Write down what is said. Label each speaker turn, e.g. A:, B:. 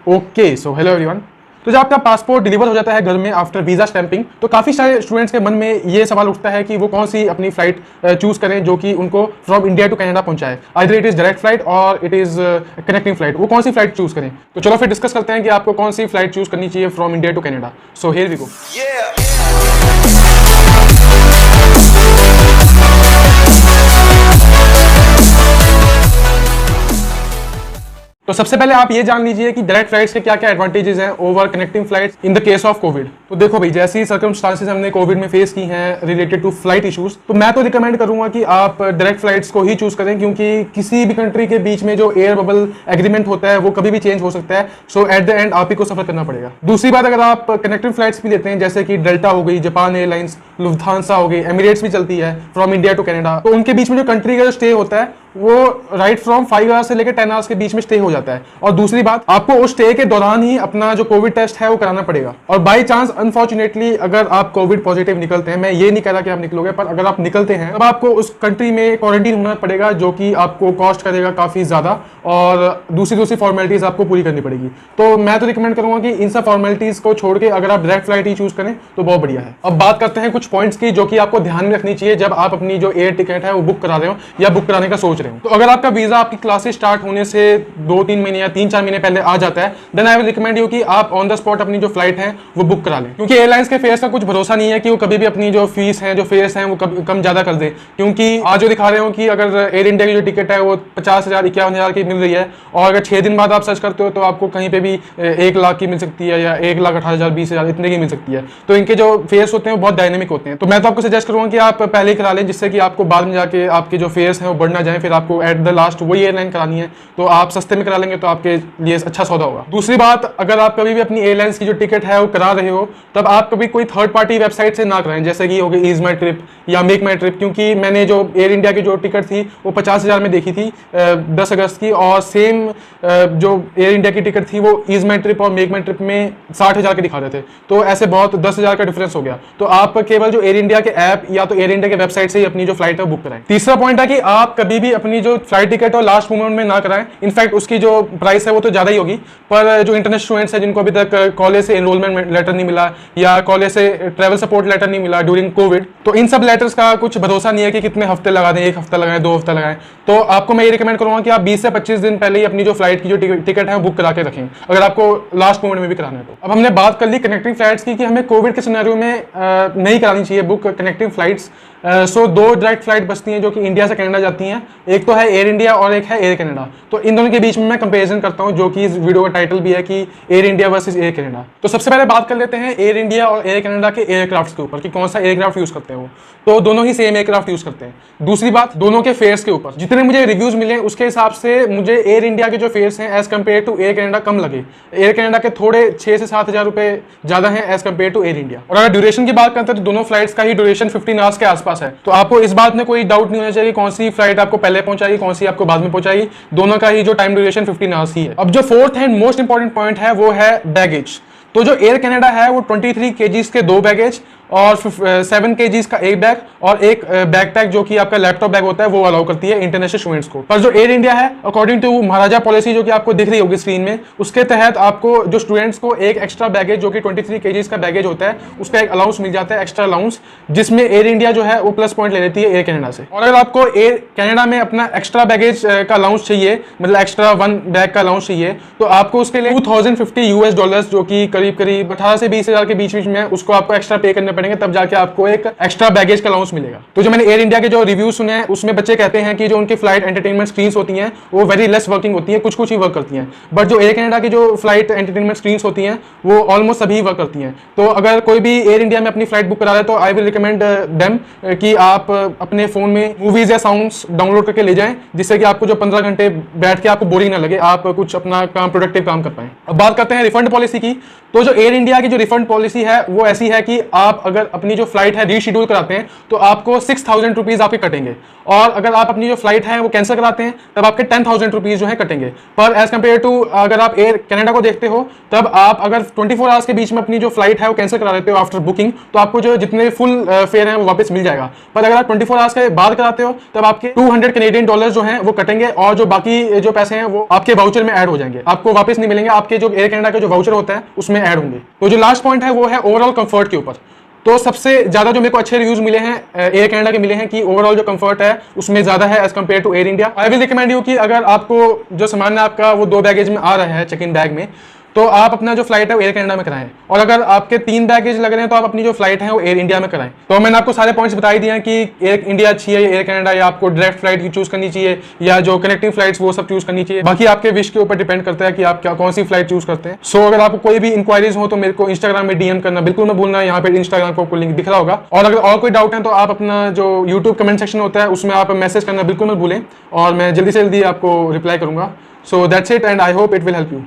A: Okay so hello everyone. तो जब आपका पासपोर्ट डिलीवर हो जाता है घर में आफ्टर वीज़ा स्टैंपिंग, तो काफ़ी सारे स्टूडेंट्स के मन में ये सवाल उठता है कि वो कौन सी अपनी फ्लाइट चूज करें जो कि उनको फ्रॉम इंडिया टू कनाडा पहुंचाए। Either it is direct flight और इट इज़ कनेक्टिंग फ्लाइट। वो कौन सी फ्लाइट चूज करें? तो चलो फिर डिस्कस करते हैं कि आपको कौन सी फ्लाइट चूज करनी चाहिए from India to Canada. So here we go. तो सबसे पहले आप ये जान लीजिए कि डायरेक्ट फ्लाइट्स के क्या क्या एडवांटेजेस हैं over connecting flights in the case of Covid. तो देखो भाई, जैसी सर्कमस्टांसेस हमने कोविड में फेस की हैं रिलेटेड टू फ्लाइट इश्यूज, तो मैं तो रिकमेंड करूंगा कि आप डायरेक्ट फ्लाइट्स को ही चूज करें, क्योंकि किसी भी कंट्री के बीच में जो एयर बबल एग्रीमेंट होता है वो कभी भी चेंज हो सकता है। सो एट द एंड आप ही को सफर करना पड़ेगा। दूसरी बात, अगर आप कनेक्टिंग फ्लाइट्स भी लेते हैं जैसे कि डेल्टा हो गई, जापान एयरलाइंस, लुफ्थांसा हो गई, एमिरेट्स भी चलती है फ्रॉम इंडिया टू कनाडा, तो उनके बीच में जो कंट्री का जो स्टे होता है वो राइट फ्रॉम 5 आवर्स से लेकर 10 आवर्स के बीच में स्टे हो जाता है। और दूसरी बात, आपको उस स्टे के दौरान ही अपना जो कोविड टेस्ट है वो कराना पड़ेगा। और बाई चांस अनफॉर्चुनेटली अगर आप कोविड पॉजिटिव निकलते हैं, मैं ये नहीं कह रहा कि आप निकलोगे, पर अगर आप निकलते हैं तब आपको उस कंट्री में क्वारंटीन होना पड़ेगा, जो कि आपको कॉस्ट करेगा काफी ज्यादा और दूसरी फॉर्मेलिटीज आपको पूरी करनी पड़ेगी। तो मैं तो रिकमेंड करूंगा कि इन सब फॉर्मेलिटीज को छोड़ के अगर आप डायरेक्ट फ्लाइट ही चूज करें तो बहुत बढ़िया है। अब बात करते हैं कुछ पॉइंट्स की जो कि आपको ध्यान में रखनी चाहिए जब आप अपनी जो एयर टिकट है वो बुक करा रहे हो या बुक कराने का सोच रहे हो। तो अगर आपका वीजा आपकी क्लासेस स्टार्ट होने से 2-3 महीने या 3-4 महीने पहले आ जाता है, then I will recommend you कि आप ऑन द स्पॉट अपनी जो फ्लाइट है वो बुक करा लें, क्योंकि एयरलाइंस के फेयर्स का कुछ भरोसा नहीं है कि वो कभी भी अपनी जो फीस है, जो फेयर्स हैं वो कम ज्यादा कर दे। क्योंकि आज जो दिखा रहे हो कि अगर एयर इंडिया की जो टिकट है वो 50,000 51,000 की मिल रही है, और अगर 6 दिन बाद आप सर्च करते हो तो आपको कहीं पे भी 1 लाख की मिल सकती है या 1,18,000 20,000 इतने की मिल सकती है। तो इनके जो फेयर्स होते हैं वो बहुत डायनेमिक होते हैं। तो मैं तो आपको सजेस्ट करूंगा कि आप पहले ही करा लें, जिससे कि आपको बाद में जाके आपके जो फेयर्स हैं वो बढ़ ना जाए, फिर आपको एट द लास्ट वही एयरलाइन करानी है, तो आप सस्ते में करा लेंगे तो आपके लिए अच्छा सौदा होगा। दूसरी बात, अगर आप कभी भी अपनी एयरलाइंस की जो टिकट है वो करा रहे हो, तब आप कभी कोई थर्ड पार्टी वेबसाइट से ना कराएं, जैसे कि हो गई ईज माई ट्रिप या मेक माई ट्रिप। क्योंकि मैंने जो एयर इंडिया की जो टिकट थी वो 50,000 में देखी थी 10 अगस्त की, और सेम जो एयर इंडिया की टिकट थी वो ईज माई ट्रिप और मेक माई ट्रिप में 60,000 के दिखा रहे थे। तो ऐसे बहुत 10,000 का डिफरेंस हो गया। तो आप केवल जो एयर इंडिया के ऐप या तो एयर इंडिया के वेबसाइट से ही अपनी जो फ्लाइट है बुक कराएं। तीसरा पॉइंट है कि आप कभी भी अपनी जो फ्लाइट टिकट और लास्ट मोमेंट में ना कराएं। इनफैक्ट उसकी जो प्राइस है वो तो ज्यादा ही होगी, पर जो इंटरनेशनल स्टूडेंट्स हैं जिनको अभी तक कॉलेज से एनरोलमेंट लेटर नहीं मिला या कॉलेज से ट्रैवल सपोर्ट लेटर नहीं मिला ड्यूरिंग कोविड, तो इन सब लेटर्स का कुछ भरोसा नहीं है कि कितने हफ्ते लगा दें, 1 हफ्ता लगाएं, 2 हफ्ता लगाएं। तो आपको मैं ये रिकमेंड करूंगा कि आप 20 से 25 दिन पहले ही अपनी जो फ्लाइट की जो टिकट है बुक करा के रखें, अगर आपको लास्ट मोमेंट में भी कराना है तो। अब हमने बात कर ली कनेक्टिंग फ्लाइट्स की कि हमें कोविड के सिनेरियो में नहीं करानी चाहिए बुक कनेक्टिंग फ्लाइट्स। सो 2 डायरेक्ट फ्लाइट बचती हैं जो कि इंडिया से कनाडा जाती हैं, एक तो है एयर इंडिया और एक है एयर कनाडा। तो इन दोनों के बीच में मैं कंपैरिजन करता हूं, जो कि इस वीडियो का टाइटल भी है कि air India versus air Canada. तो सबसे पहले बात कर लेते हैं एयर इंडिया और एयर कनाडा के एयरक्राफ्ट के ऊपर कि कौन सा एयरक्राफ्ट यूज करते हैं वो। तो दोनों ही सेम एयरक्राफ्ट यूज करते हैं। दूसरी बात, दोनों के फेयर्स के ऊपर जितने मुझे रिव्यूज मिले उसके हिसाब से मुझे एयर इंडिया के जो फेयर्स हैं as compare to Air Canada कम लगे। एयर कनाडा के थोड़े 6 से 7,000 रुपए ज्यादा है as compare to Air India. और अगर ड्यूरेशन की बात करते हैं तो दोनों फ्लाइट्स का ही ड्यूरेशन 15 आवर्स के आसपास है। तो आपको इस बात में कोई डाउट नहीं होना चाहिए कौन सी फ्लाइट आपको पहले पहुंचाएगी, कौन सी आपको बाद में पहुंचाएगी। दोनों का ही जो टाइम ड्यूरेशन 15 आवर्स ही है। अब जो fourth and most important point है वो है बैगेज। तो जो एयर कनाडा है वो 23 केजीज के 2 बैगेज और 7 केजीज का एक बैग और एक बैकपैक जो कि आपका लैपटॉप बैग होता है वो अलाउ करती है इंटरनेशनल स्टूडेंट्स को। पर जो एयर इंडिया है अकॉर्डिंग टू महाराजा पॉलिसी जो कि आपको दिख रही होगी स्क्रीन में, उसके तहत आपको जो स्टूडेंट्स को एक एक्स्ट्रा बैगेज जो कि 23 केजीज का बैगेज होता है उसका एक अलाउंस मिल जाता है, एक्स्ट्रा अलाउंस, जिसमें एयर इंडिया जो है वो प्लस पॉइंट ले लेती है एयर कनाडा से। और अगर आपको एयर कनाडा में अपना एक्स्ट्रा बैगेज का अलाउंस चाहिए, मतलब एक्स्ट्रा 1 बैग का अलाउंस चाहिए, तो आपको उसके लिए $2,050 जो कि करीब 18 से 20,000 के बीच में उसको आपको एक्स्ट्रा पे करने पड़ेंगे, तब जाके आपको एक एक्स्ट्रा बैगेज का अलाउंस मिलेगा। तो जो मैंने एयर इंडिया के जो रिव्यू सुने हैं उसमें बच्चे कहते हैं कि जो उनकी फ्लाइट एंटरटेनमेंट स्क्रीन्स होती हैं वो वेरी लेस वर्किंग होती हैं, कुछ ही वर्क करती हैं। बट जो एयर कनाडा की जो फ्लाइट एंटरटेनमेंट स्क्रीन्स होती हैं वो ऑलमोस्ट सभी वर्क करती हैं। तो अगर कोई भी एयर इंडिया में अपनी फ्लाइट बुक करा रहा है तो आई विल रिकमेंड देम कि आप अपने फोन में मूवीज या साउंड्स डाउनलोड करके ले जाएं, जिससे कि आपको जो 15 घंटे बैठ के आपको बोरिंग ना लगे, आप कुछ अपना काम प्रोडक्टिव काम कर पाएं। अब बात करते हैं रिफंड पॉलिसी की। तो जो एयर इंडिया की जो रिफंड पॉलिसी है वो ऐसी है कि आप अगर अपनी जो फ्लाइट है रीशेड्यूल कराते हैं तो आपको 6,000 रुपीज़ आपके कटेंगे, और अगर आप अपनी जो फ्लाइट है वो कैंसिल कराते हैं तब आपके 10,000 रुपीज़ जो है कटेंगे। पर एज कम्पेयर टू अगर आप एयर कनाडा को देखते हो, तब आप अगर 24 आवर्स के बीच में अपनी जो फ्लाइट है वो कैंसिल करा देते हो आफ्टर बुकिंग, तो आपको जो जितने फुल फेयर है वो वापस मिल जाएगा। पर अगर आप 24 आवर्स के बाद कराते हो तब आपके 200 कैनेडियन डॉलर जो है वो कटेंगे, और जो बाकी जो पैसे हैं वो आपके वाउचर में ऐड हो जाएंगे, आपको वापस नहीं मिलेंगे, आपके जो एयर कनाडा का जो वाउचर होता है उसमें ऐड होंगे। तो जो लास्ट पॉइंट है वो है ओवरऑल कंफर्ट के ऊपर। तो सबसे ज्यादा जो मेरे को अच्छे रिव्यूज मिले हैं एयर कनाडा के मिले हैं कि ओवरऑल जो कंफर्ट है उसमें ज्यादा है as compare to Air India. I will recommend you कि अगर आपको जो सामान है आपका वो 2 बैगेज में आ रहा है चेक इन बैग में, तो आप अपना जो फ्लाइट है वो एयर कनाडा में कराएं, और अगर आपके 3 बैगेज लग रहे हैं तो आप अपनी जो फ्लाइट है वो एयर इंडिया में कराएं। तो मैंने आपको सारे पॉइंट्स बता ही दिए हैं कि एयर इंडिया अच्छी है, एयर कनाडा, या आपको डायरेक्ट फ्लाइट चूज करनी चाहिए या जो कनेक्टिंग फ्लाइट्स वो सब चूज करनी चाहिए। बाकी आपके विश के ऊपर डिपेंड करता है कि आप क्या कौन सी फ्लाइट चूज करते हैं। सो अगर आपको कोई भी इंक्वायरीज हो तो मेरे को इंस्टाग्राम में डीएम करना बिल्कुल मत भूलना, यहाँ पे इंस्टाग्राम को लिंक दिख रहा होगा। और अगर और कोई डाउट है तो आप अपना जो यूट्यूब कमेंट सेक्शन होता है उसमें आप मैसेज करना बिल्कुल मत भूलें, और मैं जल्दी से जल्दी आपको रिप्लाई करूंगा। So that's it and I hope it will help you.